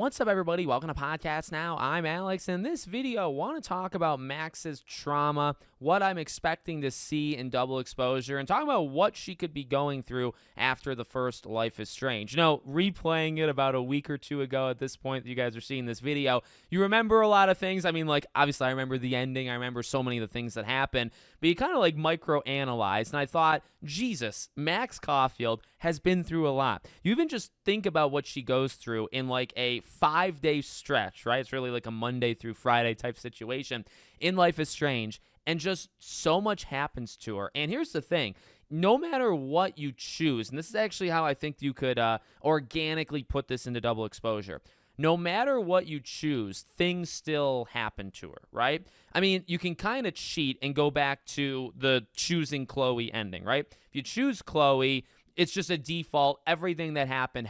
What's up, everybody? Welcome to Podcast Now. I'm Alex. In this video, I want to talk about Max's trauma, what I'm expecting to see in Double Exposure, and talk about what she could be going through after the first Life is Strange. You know, replaying it about a week or two ago at this point that you guys are seeing this video, you remember a lot of things. I mean, like, obviously, I remember the ending. I remember so many of the things that happened, but you kind of like micro-analyze, and I thought, Jesus, Max Caulfield has been through a lot. You even just think about what she goes through in like a 5-day stretch, right? It's really like a Monday through Friday type situation in Life is Strange, and just so much happens to her. And here's the thing. No matter what you choose, and this is actually how I think you could organically put this into Double Exposure. No matter what you choose, things still happen to her, right? I mean, you can kind of cheat and go back to the choosing Chloe ending, right? If you choose Chloe, it's just a default. Everything that happened.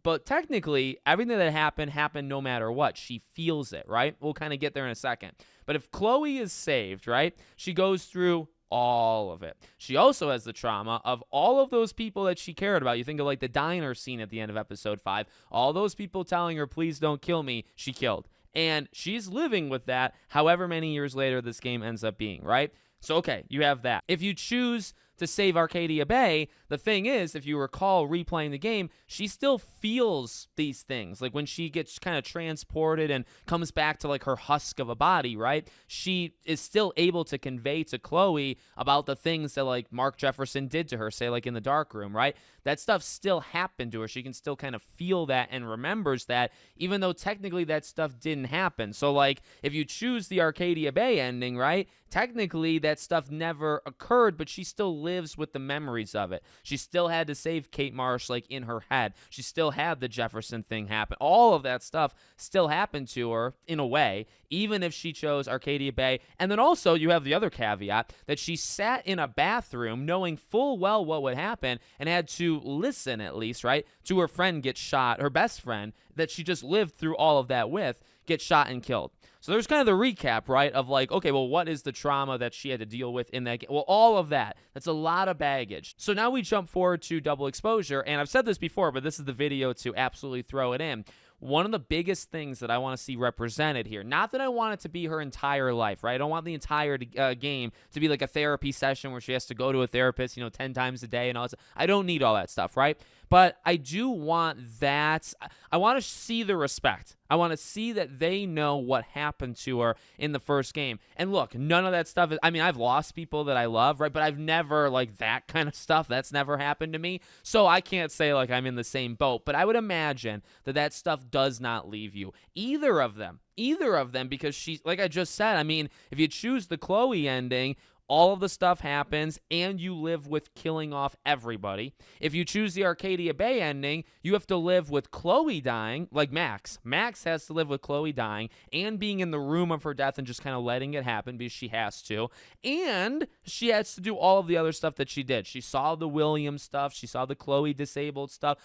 But technically, everything that happened no matter what. She feels it, right? We'll kind of get there in a second. But if Chloe is saved, right, she goes through all of it. She also has the trauma of all of those people that she cared about. You think of like the diner scene at the end of episode 5. All those people telling her, please don't kill me, she killed. And she's living with that however many years later this game ends up being, right? So, okay, you have that. If you choose to save Arcadia Bay, the thing is, if you recall replaying the game, she still feels these things. Like when she gets kind of transported and comes back to like her husk of a body, right? She is still able to convey to Chloe about the things that like Mark Jefferson did to her, say like in the dark room, right? That stuff still happened to her. She can still kind of feel that and remembers that, even though technically that stuff didn't happen. So like if you choose the Arcadia Bay ending, right? Technically that stuff never occurred, but she still lives with the memories of it. She still had to save Kate Marsh like in her head. She still had the Jefferson thing happen. All of that stuff still happened to her in a way, even if she chose Arcadia Bay. And then also you have the other caveat that she sat in a bathroom knowing full well what would happen and had to listen, at least, right, to her friend get shot, her best friend that she just lived through all of that with, get shot and killed. So there's kind of the recap, right, of like, okay, well, what is the trauma that she had to deal with in that game? Well, all of that. That's a lot of baggage. So now we jump forward to Double Exposure, and I've said this before, but this is the video to absolutely throw it in. One of the biggest things that I want to see represented here, not that I want it to be her entire life, right? I don't want the entire game to be like a therapy session where she has to go to a therapist, 10 times a day and all that. I don't need all that stuff, right? But I do want that. I want to see the respect. I want to see that they know what happened to her in the first game. And look, none of that stuff is, I mean, I've lost people that I love, right? But I've never, like, that kind of stuff. That's never happened to me. So I can't say, like, I'm in the same boat. But I would imagine that that stuff does not leave you. Either of them, because she, like I just said, I mean, if you choose the Chloe ending, all of the stuff happens, and you live with killing off everybody. If you choose the Arcadia Bay ending, you have to live with Chloe dying, like Max. Max has to live with Chloe dying and being in the room of her death and just kind of letting it happen because she has to. And she has to do all of the other stuff that she did. She saw the William stuff. She saw the Chloe disabled stuff,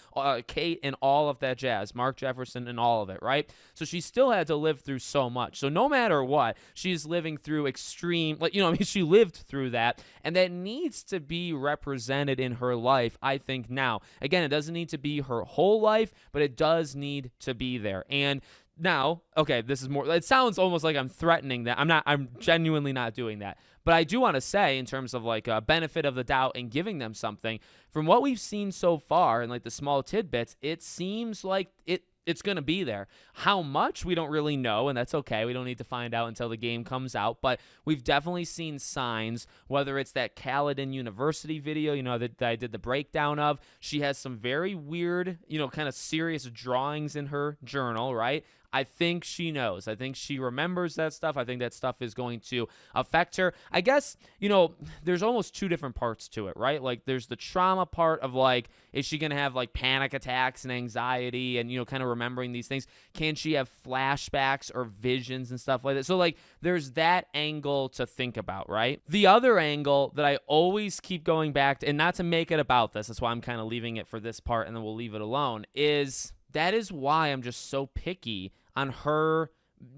Kate and all of that jazz, Mark Jefferson and all of it, right? So she still had to live through so much. So no matter what, she's living through extreme, like, she lived through that, and that needs to be represented in her life, I think. Now again, it doesn't need to be her whole life, but it does need to be there. And now, okay, this is more, it sounds almost like I'm threatening that. I'm genuinely not doing that, but I do want to say, in terms of like a benefit of the doubt and giving them something, from what we've seen so far and like the small tidbits, it seems like it's going to be there. How much, we don't really know, and that's okay. We don't need to find out until the game comes out, but we've definitely seen signs, whether it's that Caledon University video, that I did the breakdown of. She has some very weird, kind of serious drawings in her journal, right? I think she knows. I think she remembers that stuff. I think that stuff is going to affect her. I guess, there's almost two different parts to it, right? Like, there's the trauma part of, like, is she going to have, like, panic attacks and anxiety and, kind of remembering these things? Can she have flashbacks or visions and stuff like that? So, like, there's that angle to think about, right? The other angle that I always keep going back to, and not to make it about this, that's why I'm kind of leaving it for this part and then we'll leave it alone, is that is why I'm just so picky on her,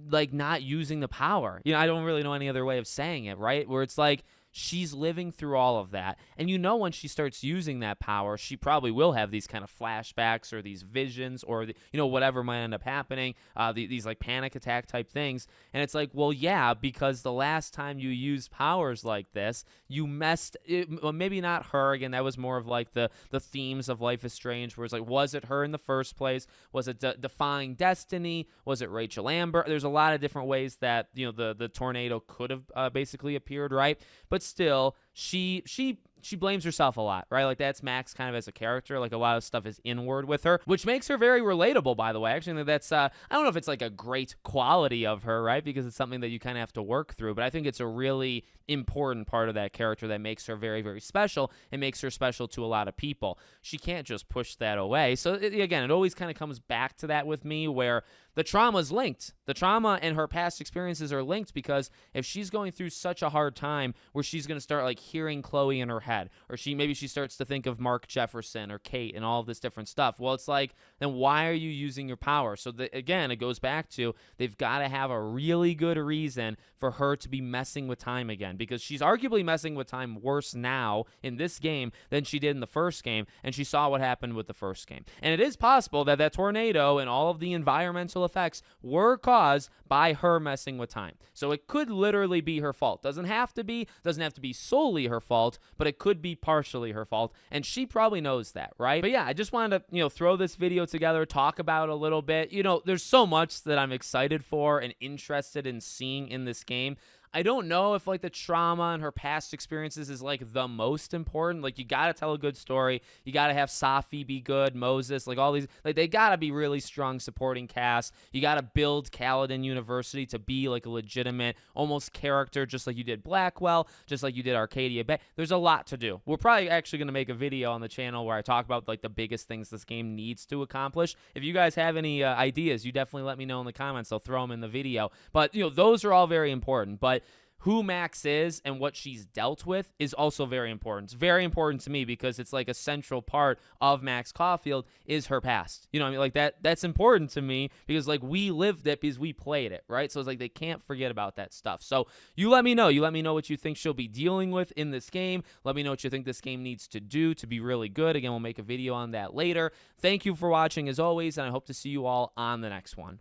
like, not using the power. I don't really know any other way of saying it, right? Where it's like, she's living through all of that. And when she starts using that power, she probably will have these kind of flashbacks or these visions or, whatever might end up happening, these like panic attack type things. And it's like, well, yeah, because the last time you used powers like this, you messed it, well, maybe not her. Again, that was more of like the themes of Life is Strange, where it's like, was it her in the first place? Was it defying destiny? Was it Rachel Amber? There's a lot of different ways that the tornado could have basically appeared, right? But still, she blames herself a lot, right? Like, that's Max kind of as a character. Like, a lot of stuff is inward with her, which makes her very relatable, by the way. Actually, that's I don't know if it's like a great quality of her, right? Because it's something that you kind of have to work through, but I think it's a really important part of that character that makes her very, very special and makes her special to a lot of people. She can't just push that away. So again, it always kind of comes back to that with me, where the trauma's linked. The trauma and her past experiences are linked, because if she's going through such a hard time where she's going to start like hearing Chloe in her head, or maybe she starts to think of Mark Jefferson or Kate and all of this different stuff. Well, it's like, then why are you using your power? So again, it goes back to, they've got to have a really good reason for her to be messing with time again, because she's arguably messing with time worse now in this game than she did in the first game, and she saw what happened with the first game. And it is possible that that tornado and all of the environmental effects were caused by her messing with time. So it could literally be her fault. Doesn't have to be solely her fault, but it could be partially her fault, and she probably knows that, right? But yeah, I just wanted to throw this video together, talk about a little bit. There's so much that I'm excited for and interested in seeing in this game. I don't know if like the trauma and her past experiences is like the most important. Like, you got to tell a good story. You got to have Safi be good, Moses, like all these, like they got to be really strong supporting cast. You got to build Caledon University to be like a legitimate almost character, just like you did Blackwell, just like you did Arcadia Bay. There's a lot to do. We're probably actually going to make a video on the channel where I talk about like the biggest things this game needs to accomplish. If you guys have any ideas, you definitely let me know in the comments. I'll throw them in the video. But those are all very important. But who Max is and what she's dealt with is also very important. It's very important to me because it's like a central part of Max Caulfield is her past. What I mean? Like that's important to me because like we lived it because we played it, right? So it's like they can't forget about that stuff. So you let me know. You let me know what you think she'll be dealing with in this game. Let me know what you think this game needs to do to be really good. Again, we'll make a video on that later. Thank you for watching as always, and I hope to see you all on the next one.